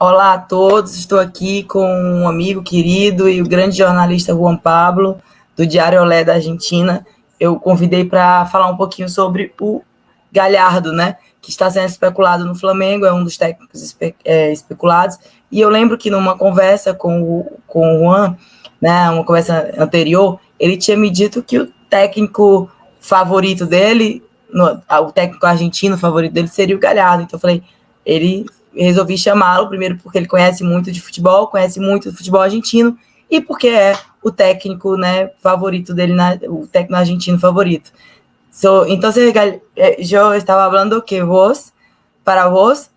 Olá a todos, estou aqui com um amigo querido e o grande jornalista Juan Pablo, do Diário Olé da Argentina. Eu convidei para falar um pouquinho sobre o Galhardo, né, que está sendo especulado no Flamengo, é um dos técnicos especulados. E eu lembro que numa conversa com o Juan, né, uma conversa anterior, ele tinha me dito que o técnico favorito dele, o técnico argentino favorito dele seria o Galhardo. Então eu falei, ele resolvi chamá-lo, primeiro porque ele conhece muito de futebol, conhece muito do futebol argentino, e porque é o técnico, né, favorito dele, o técnico argentino favorito. Entonces, yo estaba hablando que para vos,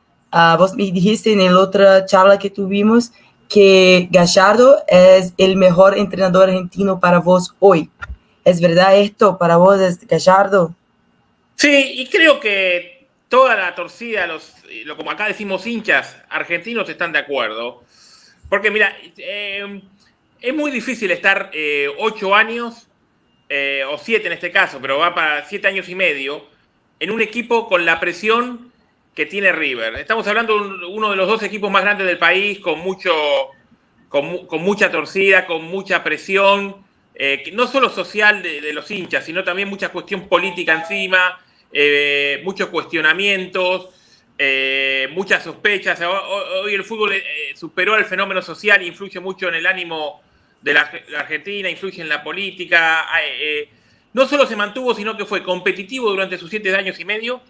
vos me dijiste en la otra charla que tuvimos que Gallardo es el mejor entrenador argentino para vos hoy. ¿Es verdad esto? ¿Para vos es Gallardo? Sí, y creo que toda la torcida, como acá decimos hinchas argentinos, están de acuerdo. Porque mira, es muy difícil estar 8 años, o 7 en este caso, pero va para 7 años y medio, en un equipo con la presión que tiene River. Estamos hablando de uno de los dos equipos más grandes del país, con mucha torcida, con mucha presión, no solo social de los hinchas, sino también mucha cuestión política encima, muchos cuestionamientos, muchas sospechas. Hoy el fútbol superó el fenómeno social e influye mucho en el ánimo de la Argentina, influye en la política. No solo se mantuvo, sino que fue competitivo durante sus 7 años y medio.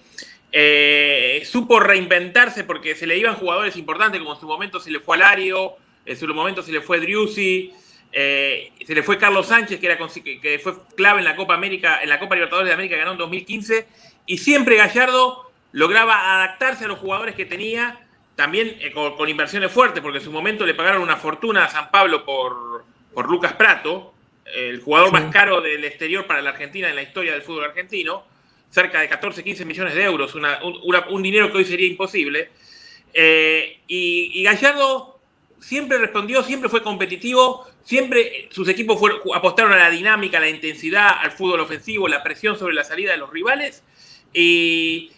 Supo reinventarse porque se le iban jugadores importantes, como en su momento se le fue Alario, en su momento se le fue Driussi, se le fue Carlos Sánchez, que fue clave en la Copa América, en la Copa Libertadores de América, que ganó en 2015, y siempre Gallardo lograba adaptarse a los jugadores que tenía, también con inversiones fuertes, porque en su momento le pagaron una fortuna a San Pablo por Lucas Pratto, el jugador más caro del exterior para la Argentina en la historia del fútbol argentino, cerca de 14, 15 millones de euros, un dinero que hoy sería imposible. Y Gallardo siempre respondió, siempre fue competitivo, siempre sus equipos apostaron a la dinámica, a la intensidad, al fútbol ofensivo, la presión sobre la salida de los rivales, y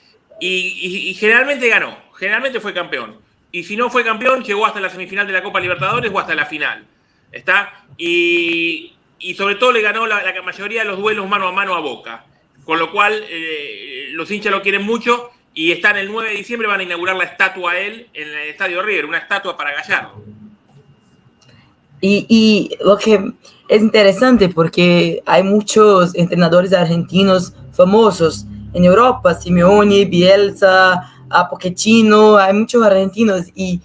generalmente ganó, generalmente fue campeón. Y si no fue campeón, llegó hasta la semifinal de la Copa Libertadores o hasta la final. ¿Está? Y sobre todo le ganó la mayoría de los duelos mano a Boca. Con lo cual, los hinchas lo quieren mucho y están el 9 de diciembre, van a inaugurar la estatua a él en el Estadio River, una estatua para Gallardo. Y lo que es interesante porque hay muchos entrenadores argentinos famosos en Europa, Simeone, Bielsa, Pochettino, hay muchos argentinos y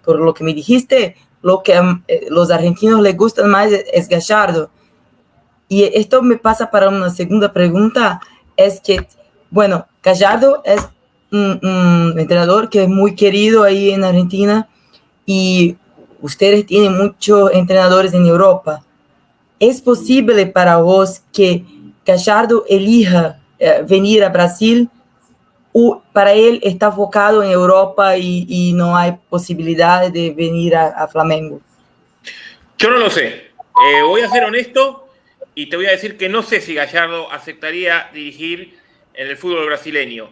por lo que me dijiste, lo que los argentinos les gusta más es Gallardo. Y esto me pasa para una segunda pregunta, es que, bueno, Gallardo es un entrenador que es muy querido ahí en Argentina y ustedes tienen muchos entrenadores en Europa. ¿Es posible para vos que Gallardo elija venir a Brasil o para él está enfocado en Europa y no hay posibilidad de venir a Flamengo? Yo no lo sé. Voy a ser honesto y te voy a decir que no sé si Gallardo aceptaría dirigir en el fútbol brasileño.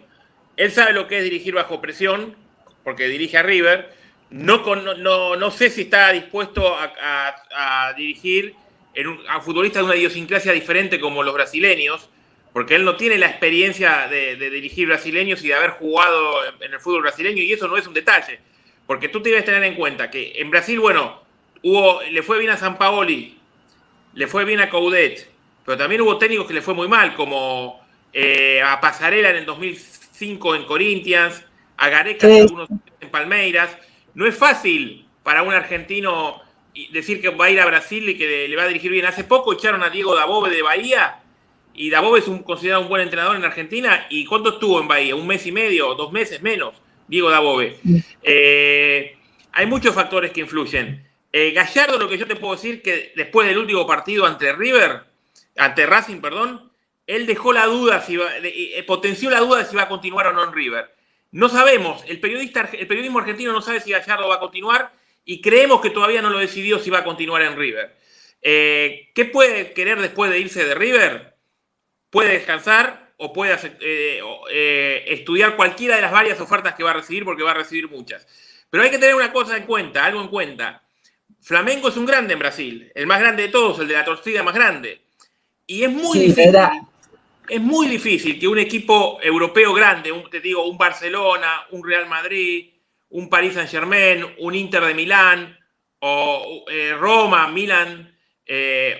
Él sabe lo que es dirigir bajo presión, porque dirige a River. No sé si está dispuesto a dirigir a futbolistas de una idiosincrasia diferente como los brasileños, porque él no tiene la experiencia de dirigir brasileños y de haber jugado en el fútbol brasileño, y eso no es un detalle, porque tú debes tener en cuenta que en Brasil, bueno, le fue bien a Sampaoli, le fue bien a Coudet, pero también hubo técnicos que le fue muy mal, como a Pasarela en el 2005 en Corinthians, a Gareca hace algunos años en Palmeiras. No es fácil para un argentino decir que va a ir a Brasil y que le va a dirigir bien. Hace poco echaron a Diego Dabove de Bahía, y Dabove es considerado un buen entrenador en Argentina. ¿Y cuánto estuvo en Bahía? ¿1 mes y medio? ¿2 meses menos? Diego Dabove. Hay muchos factores que influyen. Gallardo, lo que yo te puedo decir, que después del último partido ante Racing, él dejó la duda, potenció la duda de si va a continuar o no en River. No sabemos, el periodismo argentino no sabe si Gallardo va a continuar y creemos que todavía no lo decidió si va a continuar en River. ¿Qué puede querer después de irse de River? Puede descansar, o puede estudiar cualquiera de las varias ofertas que va a recibir, porque va a recibir muchas. Pero hay que tener una cosa en cuenta, algo en cuenta. Flamengo es un grande en Brasil, el más grande de todos, el de la torcida más grande. Y Sí, verdad. es muy difícil que un equipo europeo grande, te digo, un Barcelona, un Real Madrid, un Paris Saint-Germain, un Inter de Milán, o Roma, Milan,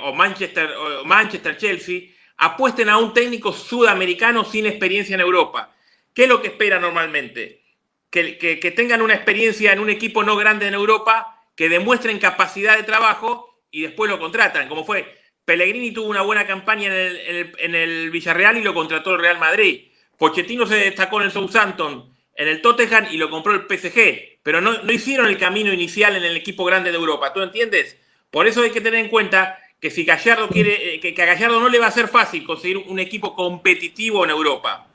o Manchester, Chelsea, apuesten a un técnico sudamericano sin experiencia en Europa. ¿Qué es lo que espera normalmente? Que tengan una experiencia en un equipo no grande en Europa, que demuestren capacidad de trabajo y después lo contratan, como fue. Pellegrini tuvo una buena campaña en el Villarreal y lo contrató el Real Madrid. Pochettino se destacó en el Southampton, en el Tottenham y lo compró el PSG, pero no hicieron el camino inicial en el equipo grande de Europa, ¿tú entiendes? Por eso hay que tener en cuenta que si Gallardo quiere, que a Gallardo no le va a ser fácil conseguir un equipo competitivo en Europa.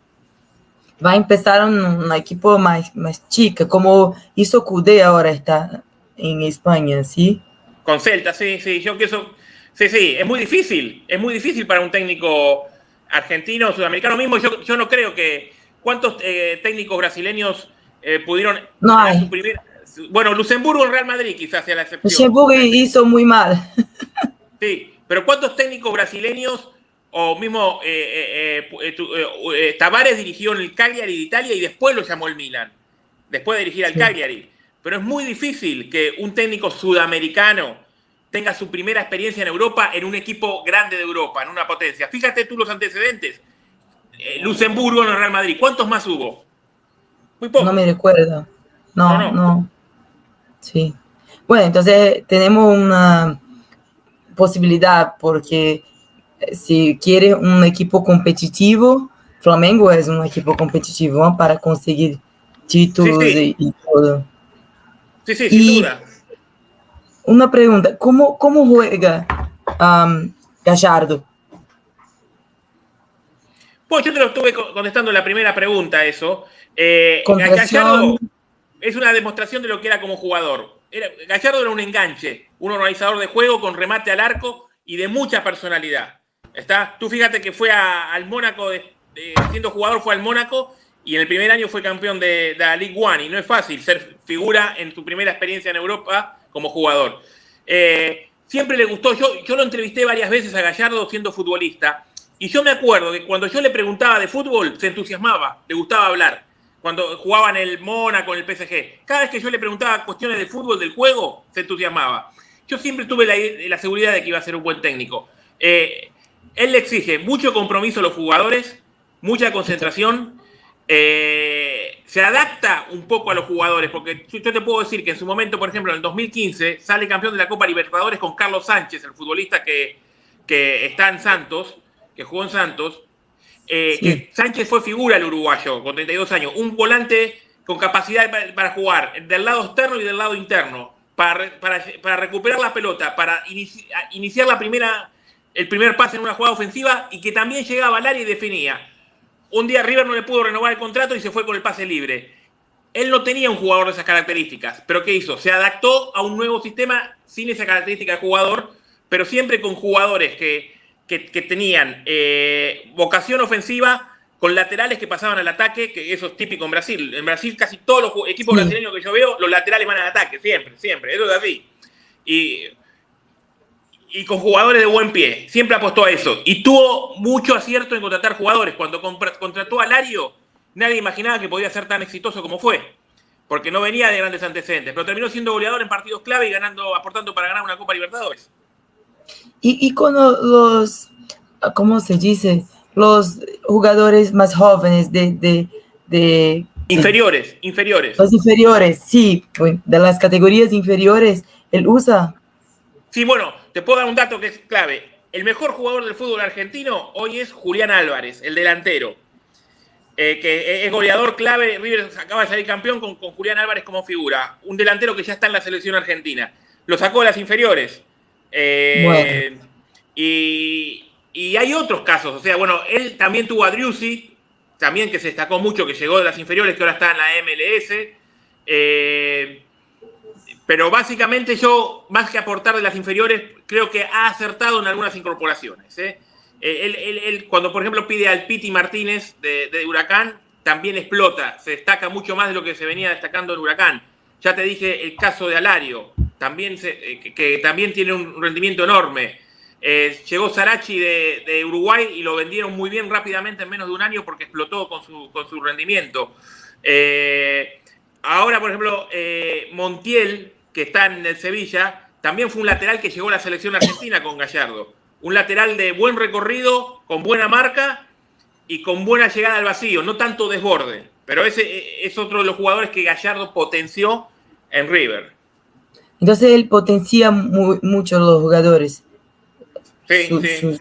Va a empezar un equipo más chica, como hizo Cudé ahora está en España, ¿sí? Con Celta, sí, yo que eso, sí, es muy difícil para un técnico argentino, sudamericano mismo. Yo no creo que cuántos técnicos brasileños pudieron No dar hay. su primer. Bueno, Luxemburgo en Real Madrid quizás sea la excepción. Luxemburgo hizo muy mal. Sí, pero ¿cuántos técnicos brasileños o mismo Tavares dirigió en el Cagliari de Italia y después lo llamó el Milan? Después de dirigir al Sí. Cagliari. Pero es muy difícil que un técnico sudamericano tenga su primera experiencia en Europa en un equipo grande de Europa, en una potencia. Fíjate tú los antecedentes. Luxemburgo en el Real Madrid. ¿Cuántos más hubo? Muy No me pocos. recuerdo. No, No. no. Sí. Bueno, entonces tenemos una posibilidad porque si quiere un equipo competitivo, Flamengo es un equipo competitivo, ¿no? Para conseguir títulos Sí, y todo. sin Y duda. una pregunta, ¿cómo juega Gallardo? Pues yo te lo estuve contestando en la primera pregunta, eso. ¿Con presión? Gallardo es una demostración de lo que era como jugador. Gallardo era un enganche, un organizador de juego con remate al arco y de mucha personalidad. ¿Está? Tú fíjate que fue al Mónaco, siendo jugador fue al Mónaco y en el primer año fue campeón de la Ligue 1 y no es fácil ser figura en tu primera experiencia en Europa como jugador. Siempre le gustó, yo lo entrevisté varias veces a Gallardo siendo futbolista y yo me acuerdo que cuando yo le preguntaba de fútbol se entusiasmaba, le gustaba hablar cuando jugaba en el Mónaco, en el PSG. Cada vez que yo le preguntaba cuestiones de fútbol, del juego, se entusiasmaba. Yo siempre tuve la seguridad de que iba a ser un buen técnico. Él le exige mucho compromiso a los jugadores, mucha concentración, se adapta un poco a los jugadores, porque yo te puedo decir que en su momento, por ejemplo, en el 2015, sale campeón de la Copa Libertadores con Carlos Sánchez, el futbolista que está en Santos, que jugó en Santos, Sí. que Sánchez fue figura el uruguayo con 32 años, un volante con capacidad para jugar del lado externo y del lado interno, para recuperar la pelota, para iniciar el primer pase en una jugada ofensiva y que también llegaba al área y definía. Un día River no le pudo renovar el contrato y se fue con el pase libre. Él no tenía un jugador de esas características, pero ¿qué hizo? Se adaptó a un nuevo sistema sin esa característica de jugador, pero siempre con jugadores que tenían vocación ofensiva, con laterales que pasaban al ataque, que eso es típico en Brasil. En Brasil casi todos los equipos brasileños que yo veo, los laterales van al ataque, siempre, eso es así. Y con jugadores de buen pie, siempre apostó a eso. Y tuvo mucho acierto en contratar jugadores. Cuando contrató a Lario, nadie imaginaba que podía ser tan exitoso como fue, porque no venía de grandes antecedentes, pero terminó siendo goleador en partidos clave y aportando para ganar una Copa Libertadores. Y con los, ¿cómo se dice? Los jugadores más jóvenes de inferiores. Los inferiores, sí, de las categorías inferiores, él usa. Sí, bueno, te puedo dar un dato que es clave. El mejor jugador del fútbol argentino hoy es Julián Álvarez, el delantero, que es goleador clave. River acaba de salir campeón con Julián Álvarez como figura, un delantero que ya está en la selección argentina. Lo sacó de las inferiores. Bueno. Y hay otros casos, o sea, bueno, él también tuvo a Driussi, también que se destacó mucho, que llegó de las inferiores, que ahora está en la MLS. Pero básicamente yo, más que aportar de las inferiores, creo que ha acertado en algunas incorporaciones. Cuando, por ejemplo, pide al Piti Martínez de Huracán, también explota, se destaca mucho más de lo que se venía destacando en Huracán. Ya te dije el caso de Alario, también que también tiene un rendimiento enorme. Llegó Sarachi de Uruguay y lo vendieron muy bien rápidamente en menos de un año porque explotó con su rendimiento. Ahora, por ejemplo, Montiel, que está en el Sevilla, también fue un lateral que llegó a la selección argentina con Gallardo. Un lateral de buen recorrido, con buena marca y con buena llegada al vacío, no tanto desborde. Pero ese es otro de los jugadores que Gallardo potenció en River. Entonces él potencia mucho los jugadores. Sí, sí.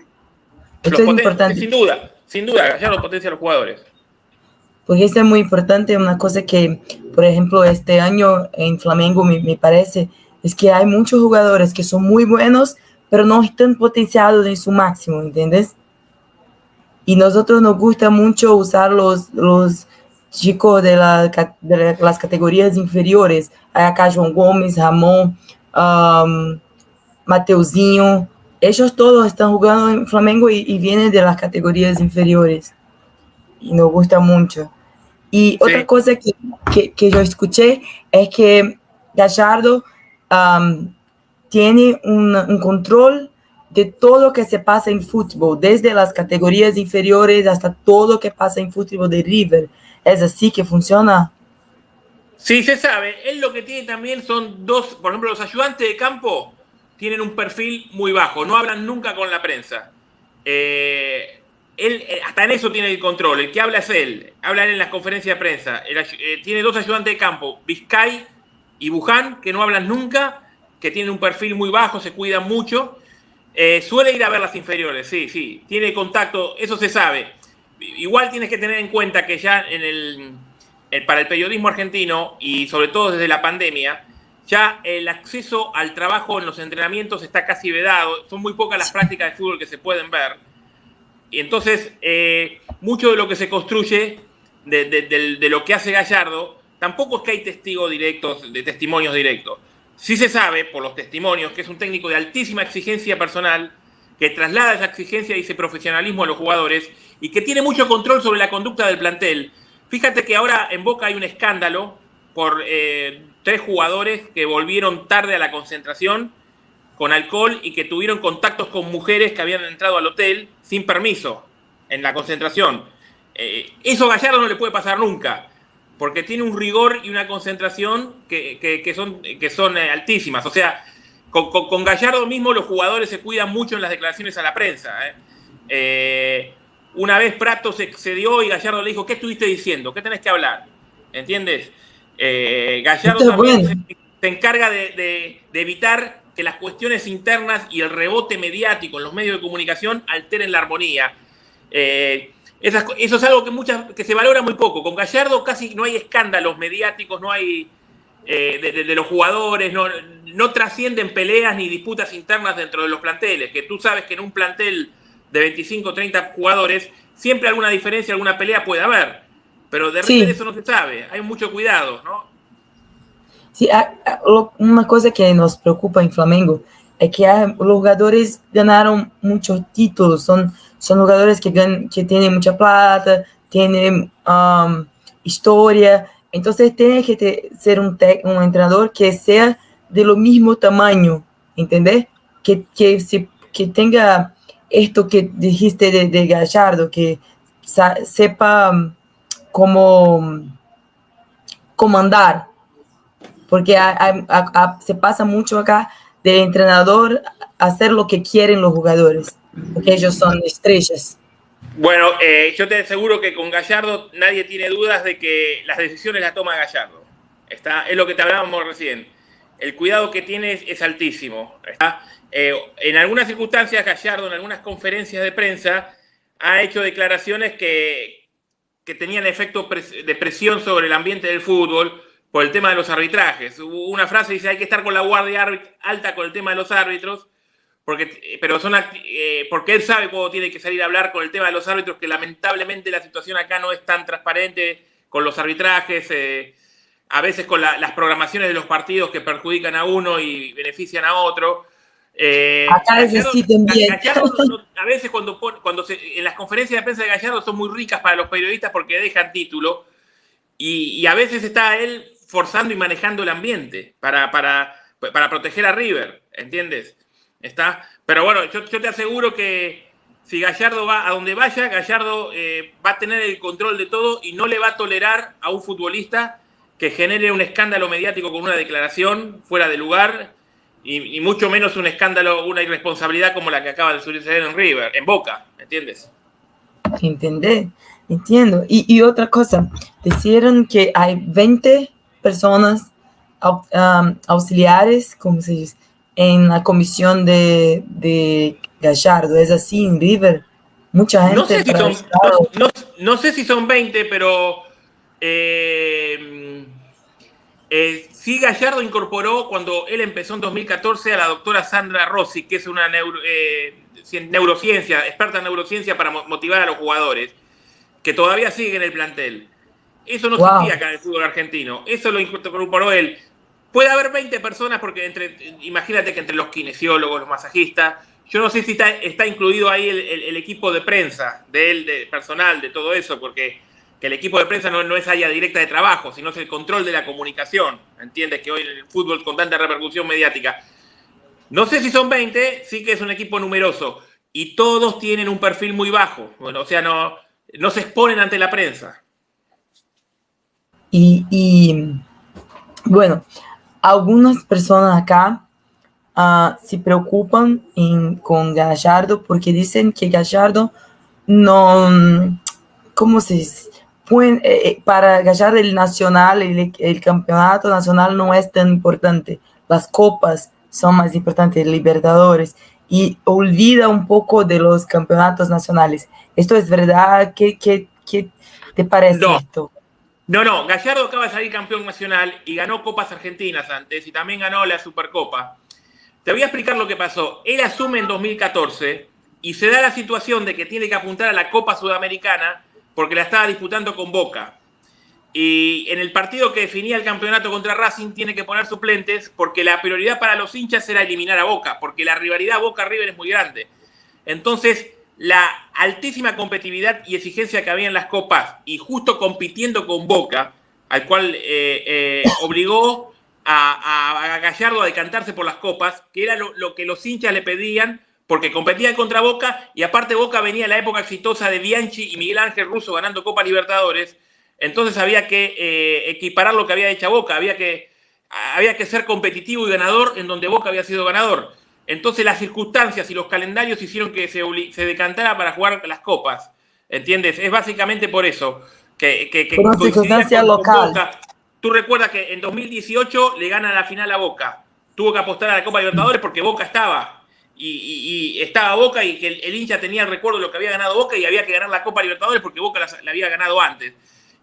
Esto es importante. Sin duda, Gallardo potencia a los jugadores. Porque esto es muy importante, una cosa que, por ejemplo, este año en Flamengo me parece, es que hay muchos jugadores que son muy buenos, pero no están potenciados en su máximo, ¿entiendes? Y nosotros nos gusta mucho usar los chicos de las categorías inferiores. Hay acá João Gomes, Ramón, Mateuzinho. Ellos todos están jugando en Flamengo y vienen de las categorías inferiores. Y nos gusta mucho. Y Sí. otra cosa que yo escuché es que Gallardo tiene un control de todo lo que se pasa en fútbol, desde las categorías inferiores hasta todo lo que pasa en fútbol de River. ¿Es así que funciona? Sí, se sabe. Él lo que tiene también son dos, por ejemplo, los ayudantes de campo tienen un perfil muy bajo, no hablan nunca con la prensa. Él hasta en eso tiene el control, el que habla es él, hablan en las conferencias de prensa. Tiene dos ayudantes de campo, Vizcay y Buján, que no hablan nunca, que tienen un perfil muy bajo, se cuidan mucho. Suele ir a ver las inferiores, sí, tiene contacto, eso se sabe. Igual tienes que tener en cuenta que ya para el periodismo argentino, y sobre todo desde la pandemia, ya el acceso al trabajo en los entrenamientos está casi vedado, son muy pocas las prácticas de fútbol que se pueden ver. Y entonces, mucho de lo que se construye, de lo que hace Gallardo, tampoco es que hay testigos directos, de testimonios directos. Sí se sabe, por los testimonios, que es un técnico de altísima exigencia personal, que traslada esa exigencia y ese profesionalismo a los jugadores, y que tiene mucho control sobre la conducta del plantel. Fíjate que ahora en Boca hay un escándalo por 3 jugadores que volvieron tarde a la concentración con alcohol y que tuvieron contactos con mujeres que habían entrado al hotel sin permiso en la concentración. Eso a Gallardo no le puede pasar nunca, porque tiene un rigor y una concentración que son altísimas. O sea, con Gallardo mismo los jugadores se cuidan mucho en las declaraciones a la prensa. Una vez Prato se excedió y Gallardo le dijo, ¿qué estuviste diciendo? ¿Qué tenés que hablar? ¿Entiendes? Gallardo también se encarga de evitar que las cuestiones internas y el rebote mediático en los medios de comunicación alteren la armonía. Eso es algo que se valora muy poco. Con Gallardo casi no hay escándalos mediáticos, no hay de los jugadores, no trascienden peleas ni disputas internas dentro de los planteles, que tú sabes que en un plantel de 25 o 30 jugadores siempre alguna diferencia, alguna pelea puede haber, pero de River eso no se sabe, hay mucho cuidado, ¿no? Sí, una cosa que nos preocupa en Flamengo es que los jugadores ganaron muchos títulos, son jugadores que tienen mucha plata, tienen historia, entonces tiene que ser un entrenador que sea de lo mismo tamaño, ¿entendés? Que tenga esto que dijiste de Gallardo, que sepa cómo comandar, porque se pasa mucho acá del entrenador a hacer lo que quieren los jugadores, porque ellos son estrellas. Bueno, yo te aseguro que con Gallardo nadie tiene dudas de que las decisiones las toma Gallardo. Es lo que te hablábamos recién. El cuidado que tiene es altísimo. En algunas circunstancias, Gallardo, en algunas conferencias de prensa, ha hecho declaraciones que tenían efecto de presión sobre el ambiente del fútbol por el tema de los arbitrajes. Hubo una frase que dice, hay que estar con la guardia alta con el tema de los árbitros, porque él sabe cómo tiene que salir a hablar con el tema de los árbitros, que lamentablemente la situación acá no es tan transparente con los arbitrajes, a veces con las programaciones de los partidos que perjudican a uno y benefician a otro. Acá es Gallardo, así también. Gallardo a veces en las conferencias de prensa de Gallardo son muy ricas para los periodistas porque dejan título y a veces está él forzando y manejando el ambiente para proteger a River, ¿entiendes? Pero bueno, yo te aseguro que si Gallardo va a donde vaya, Gallardo va a tener el control de todo y no le va a tolerar a un futbolista que genere un escándalo mediático con una declaración fuera de lugar y mucho menos un escándalo, una irresponsabilidad como la que acaba de suceder en River, en Boca, ¿entiendes? ¿Entendés? Entiendo. Y otra cosa, dijeron que hay 20 personas auxiliares, como se dice, en la comisión de Gallardo. ¿Es así en River? Mucha gente no sé si son 20, pero sí, Gallardo incorporó cuando él empezó en 2014 a la doctora Sandra Rossi, que es una neurociencia, experta en neurociencia para motivar a los jugadores, que todavía sigue en el plantel. Eso no existía acá en el fútbol argentino. Eso lo incorporó él. Puede haber 20 personas porque imagínate que entre los kinesiólogos, los masajistas, yo no sé si está incluido ahí el equipo de prensa de él, de personal, de todo eso, porque que el equipo de prensa no es área directa de trabajo, sino es el control de la comunicación. ¿Entiendes? Que hoy en el fútbol con tanta repercusión mediática. No sé si son 20, sí que es un equipo numeroso. Y todos tienen un perfil muy bajo. Bueno, o sea, no se exponen ante la prensa. Y bueno, algunas personas acá se preocupan con Gallardo porque dicen que Gallardo no, ¿cómo se dice? Para Gallardo el nacional, el campeonato nacional no es tan importante. Las copas son más importantes, Libertadores, y olvida un poco de los campeonatos nacionales. ¿Esto es verdad? ¿Qué te parece esto? No, Gallardo acaba de salir campeón nacional y ganó Copas Argentinas antes y también ganó la Supercopa. Te voy a explicar lo que pasó. Él asume en 2014 y se da la situación de que tiene que apuntar a la Copa Sudamericana porque la estaba disputando con Boca. Y en el partido que definía el campeonato contra Racing tiene que poner suplentes porque la prioridad para los hinchas era eliminar a Boca, porque la rivalidad Boca-River es muy grande. Entonces, la altísima competitividad y exigencia que había en las copas y justo compitiendo con Boca, al cual obligó a Gallardo a decantarse por las copas, que era lo que los hinchas le pedían, porque competían contra Boca y aparte Boca venía la época exitosa de Bianchi y Miguel Ángel Russo ganando Copa Libertadores. Entonces había que equiparar lo que había hecho Boca, había que ser competitivo y ganador en donde Boca había sido ganador. Entonces las circunstancias y los calendarios hicieron que se decantara para jugar las copas, ¿entiendes? Es básicamente por eso que por una circunstancia local. Boca. Tú recuerdas que en 2018 le gana la final a Boca, tuvo que apostar a la Copa Libertadores porque Boca estaba. Y estaba Boca y que el hincha tenía el recuerdo de lo que había ganado Boca y había que ganar la Copa Libertadores porque Boca la había ganado antes.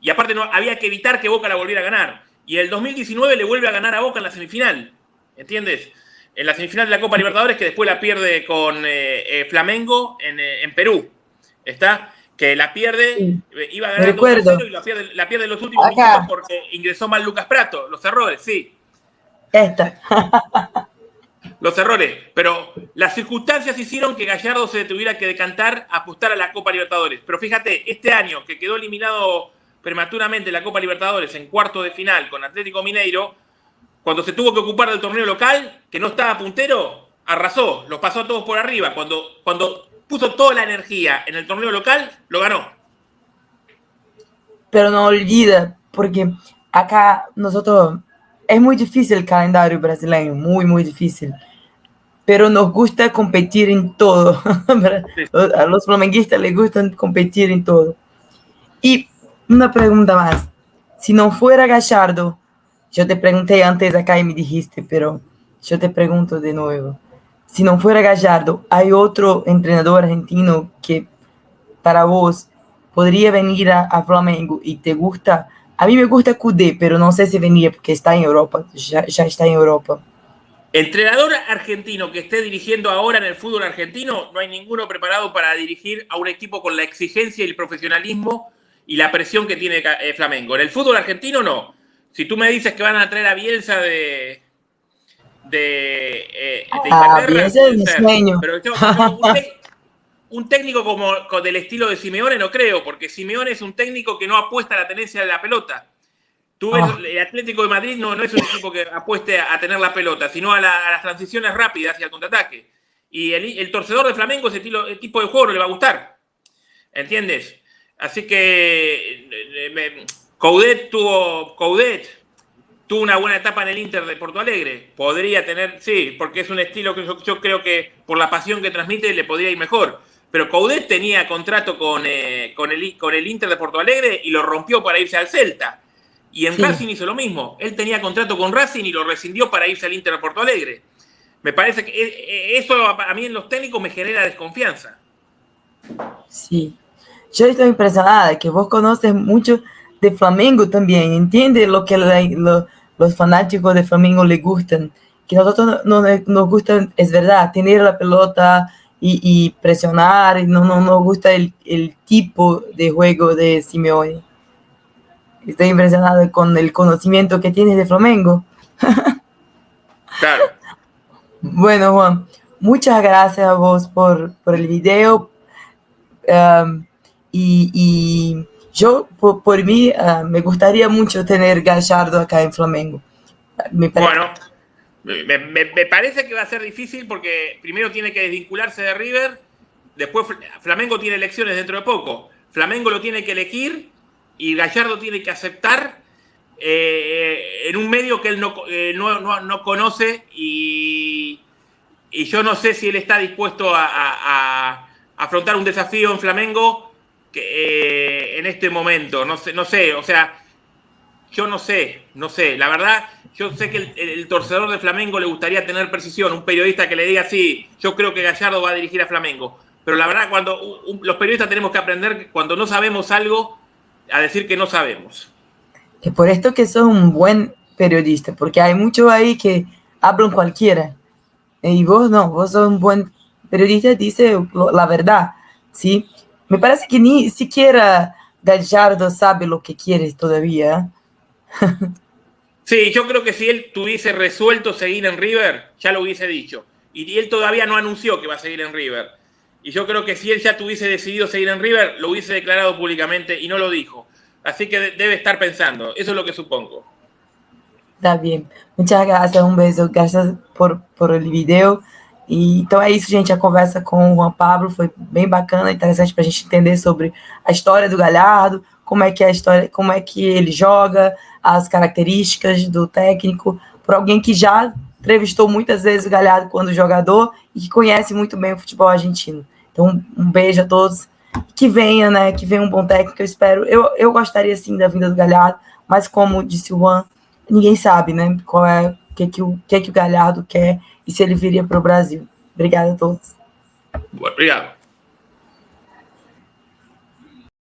Y aparte había que evitar que Boca la volviera a ganar. Y el 2019 le vuelve a ganar a Boca en la semifinal. ¿Entiendes? En la semifinal de la Copa Libertadores que después la pierde con Flamengo en Perú. ¿Está? Que la pierde, iba a ganar 2-0 y la pierde en los últimos minutos porque ingresó mal Lucas Pratto. Los errores, sí. Los errores, pero las circunstancias hicieron que Gallardo se tuviera que decantar a apostar a la Copa Libertadores. Pero fíjate, este año que quedó eliminado prematuramente la Copa Libertadores en cuarto de final con Atlético Mineiro, cuando se tuvo que ocupar del torneo local, que no estaba puntero, arrasó, los pasó a todos por arriba. Cuando puso toda la energía en el torneo local, lo ganó. Pero no olvida, porque acá nosotros, es muy difícil el calendario brasileño, muy, muy difícil. Pero nos gusta competir en todo. A los flamenguistas les gusta competir en todo. Y una pregunta más. Si no fuera Gallardo, yo te pregunté antes acá y me dijiste, pero yo te pregunto de nuevo. Si no fuera Gallardo, ¿hay otro entrenador argentino que para vos podría venir a Flamengo y te gusta? A mí me gusta Kudê, pero no sé si venía porque está en Europa, ya está en Europa. Entrenador argentino que esté dirigiendo ahora en el fútbol argentino, no hay ninguno preparado para dirigir a un equipo con la exigencia y el profesionalismo y la presión que tiene Flamengo. En el fútbol argentino no. Si tú me dices que van a traer a Bielsa de de Inglaterra, ese es puede mi ser. sueño. Pero un técnico como del estilo de Simeone no creo, porque Simeone es un técnico que no apuesta a la tenencia de la pelota. Tú ves, el Atlético de Madrid no es un equipo que apueste a tener la pelota, sino a las transiciones rápidas y al contraataque. Y el torcedor de Flamengo, ese tipo de juego no le va a gustar. ¿Entiendes? Así que Coudet tuvo una buena etapa en el Inter de Porto Alegre. Podría tener, sí, porque es un estilo que yo creo que por la pasión que transmite le podría ir mejor. Pero Coudet tenía contrato con el Inter de Porto Alegre y lo rompió para irse al Celta. Y en Racing hizo lo mismo. Él tenía contrato con Racing y lo rescindió para irse al Inter de Porto Alegre. Me parece que eso a mí en los técnicos me genera desconfianza. Sí. Yo estoy impresionada que vos conoces mucho de Flamengo también. Entiende lo que los fanáticos de Flamengo le gustan. Que nosotros nos gusta, es verdad, tener la pelota y presionar. Y no nos gusta el tipo de juego de Simeone. Estoy impresionada con el conocimiento que tienes de Flamengo. Claro. Bueno, Juan, muchas gracias a vos por el video. Y yo, por mí, me gustaría mucho tener Gallardo acá en Flamengo. Bueno, me parece que va a ser difícil porque primero tiene que desvincularse de River, después Flamengo tiene elecciones dentro de poco. Flamengo lo tiene que elegir y Gallardo tiene que aceptar en un medio que él no conoce y yo no sé si él está dispuesto a afrontar un desafío en Flamengo en este momento. No sé, o sea, yo no sé. La verdad, yo sé que el torcedor de Flamengo le gustaría tener precisión, un periodista que le diga, sí, yo creo que Gallardo va a dirigir a Flamengo. Pero la verdad, cuando los periodistas tenemos que aprender, cuando no sabemos algo, a decir que no sabemos. Es por esto que sos un buen periodista, porque hay muchos ahí que hablan cualquiera. Y vos no, vos sos un buen periodista, dice la verdad, ¿sí? Me parece que ni siquiera Gallardo sabe lo que quiere todavía. Sí, yo creo que si él tuviese resuelto seguir en River, ya lo hubiese dicho. Y él todavía no anunció que va a seguir en River. Y yo creo que si él ya tuviese decidido seguir en River, lo hubiese declarado públicamente y no lo dijo. Así que debe estar pensando. Eso es lo que supongo. Tá bem. Muitas graças, um beijo, graças por el video. E, então é isso, gente. A conversa com o Juan Pablo foi bem bacana, interessante para a gente entender sobre a história do Galhardo, como é que é a história, como é que ele joga, as características do técnico, por alguém que já entrevistou muitas vezes o Galhardo quando jogador e que conhece muito bem o futebol argentino. Então, um beijo a todos. Que venha, né? Que venha um bom técnico, eu espero. Eu gostaria, sim, da vinda do Galhardo, mas como disse o Juan, ninguém sabe, né? Qual é o que o Galhardo quer e se ele viria para o Brasil. Obrigada a todos. Obrigado.